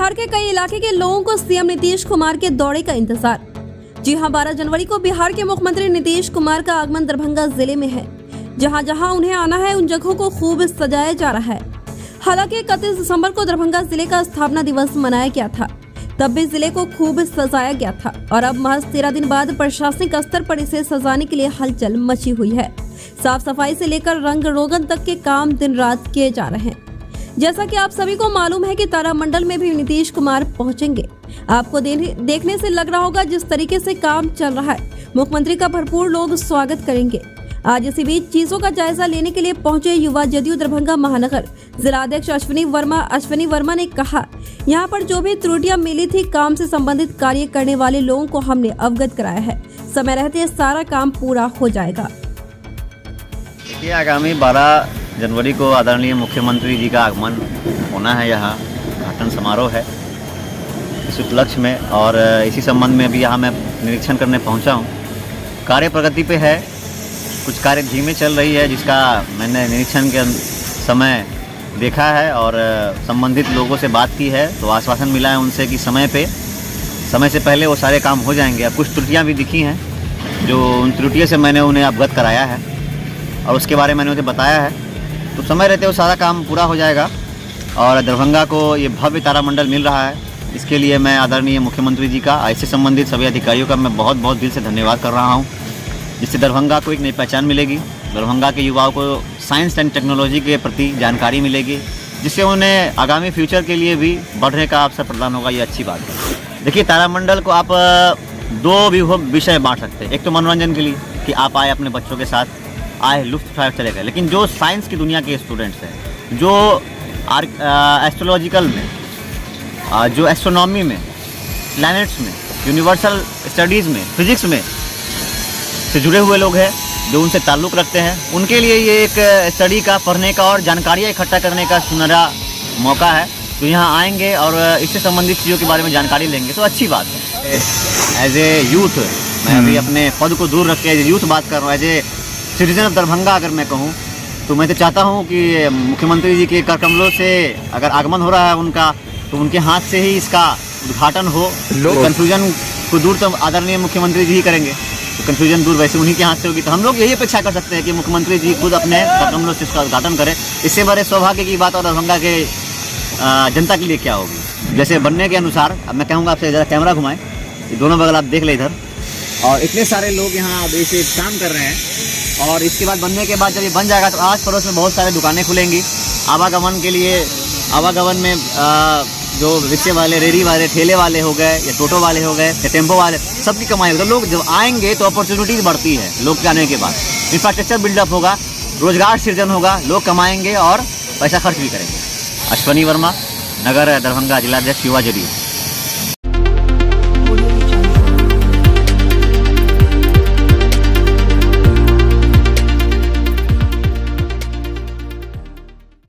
बिहार के कई इलाके के लोगों को सीएम नीतीश कुमार के दौरे का इंतजार। जी हां, 12 जनवरी को बिहार के मुख्यमंत्री नीतीश कुमार का आगमन दरभंगा जिले में है। जहां जहां उन्हें आना है उन जगहों को खूब सजाया जा रहा है। हालांकि 31 दिसंबर को दरभंगा जिले का स्थापना दिवस मनाया गया था, तब भी जिले को खूब सजाया गया था और अब महज 13 दिन बाद प्रशासनिक स्तर पर इसे सजाने के लिए हलचल मची हुई है। साफ सफाई से लेकर रंग रोगन तक के काम दिन रात किए जा रहे हैं। जैसा कि आप सभी को मालूम है कि तारामंडल में भी नीतीश कुमार पहुंचेंगे। आपको देखने से लग रहा होगा जिस तरीके से काम चल रहा है, मुख्यमंत्री का भरपूर लोग स्वागत करेंगे। आज इसी बीच चीजों का जायजा लेने के लिए पहुंचे युवा जदयू दरभंगा महानगर जिलाध्यक्ष अश्विनी वर्मा ने कहा, यहां पर जो भी त्रुटियां मिली थी काम से संबंधित कार्य करने वाले लोगों को हमने अवगत कराया है। समय रहते सारा काम पूरा हो जाएगा। देखिए, आगामी 12 जनवरी को आदरणीय मुख्यमंत्री जी का आगमन होना है। यहाँ उद्घाटन समारोह है इस उपलक्ष्य में और इसी संबंध में अभी यहाँ मैं निरीक्षण करने पहुँचा हूँ। कार्य प्रगति पे है, कुछ कार्य धीमे चल रही है जिसका मैंने निरीक्षण के समय देखा है और संबंधित लोगों से बात की है तो आश्वासन मिला है उनसे कि समय से पहले वो सारे काम हो जाएंगे। अब कुछ त्रुटियाँ भी दिखी हैं जो उन त्रुटियों से मैंने उन्हें अवगत कराया है और उसके बारे में मैंने उन्हें बताया है, तो समय रहते वो सारा काम पूरा हो जाएगा और दरभंगा को ये भव्य तारामंडल मिल रहा है। इसके लिए मैं आदरणीय मुख्यमंत्री जी का, इससे संबंधित सभी अधिकारियों का मैं बहुत बहुत दिल से धन्यवाद कर रहा हूँ, जिससे दरभंगा को एक नई पहचान मिलेगी। दरभंगा के युवाओं को साइंस एंड टेक्नोलॉजी के प्रति जानकारी मिलेगी, जिससे उन्हें आगामी फ्यूचर के लिए भी बढ़ने का अवसर प्रदान होगा। ये अच्छी बात है। देखिए, तारामंडल को आप दो विषय बांट सकते हैं। एक तो मनोरंजन के लिए कि आप आए अपने बच्चों के साथ, आए लुत्फ उठाए चले गए, लेकिन जो साइंस की दुनिया के स्टूडेंट्स हैं, जो एस्ट्रोलॉजिकल में, जो एस्ट्रोनॉमी में, प्लैनेट्स में, यूनिवर्सल स्टडीज़ में, फिजिक्स में से जुड़े हुए लोग हैं, जो उनसे ताल्लुक़ रखते हैं, उनके लिए ये एक स्टडी का, पढ़ने का और जानकारियाँ इकट्ठा करने का सुनहरा मौका है। तो यहाँ आएंगे और इससे संबंधित चीज़ों के बारे में जानकारी लेंगे तो अच्छी बात है। एज ए यूथ मैं अभी अपने पद को दूर रख के एज ए यूथ बात कर रहा हूँ। As a citizen of Darbhanga अगर मैं कहूँ तो मैं तो चाहता हूँ कि मुख्यमंत्री जी के कर कमलों से अगर आगमन हो रहा है उनका, तो उनके हाथ से ही इसका उद्घाटन हो। कन्फ्यूजन को दूर तो आदरणीय मुख्यमंत्री जी ही करेंगे, तो कन्फ्यूजन दूर वैसे उन्हीं के हाथ से होगी। तो हम लोग यही अपेक्षा कर सकते हैं कि मुख्यमंत्री जी खुद अपने कर कमलों से इसका उद्घाटन करें। इससे बड़े सौभाग्य की बात और दरभंगा के जनता के लिए क्या होगी। जैसे बनने के अनुसार अब मैं कहूँगा आपसे ज़रा कैमरा घुमाएं, दोनों बगल आप देख ले इधर, और इतने सारे लोग यहाँ अब इसे काम कर रहे हैं और इसके बाद बनने के बाद जब ये बन जाएगा तो आस पड़ोस में बहुत सारे दुकानें खुलेंगी। आवागमन के लिए, आवागमन में जो रिक्शे वाले, रेहड़ी वाले, ठेले वाले हो गए या टोटो वाले हो गए या टेम्पो वाले, सबकी कमाई होगी। तो लोग जब आएंगे तो अपॉर्चुनिटीज़ बढ़ती है लोग के आने के बाद, इंफ्रास्ट्रक्चर बिल्डअप होगा, रोजगार सृजन होगा, लोग कमाएंगे और पैसा खर्च भी करेंगे। अश्विनी वर्मा, नगर दरभंगा जिलाध्यक्ष युवा जदयू।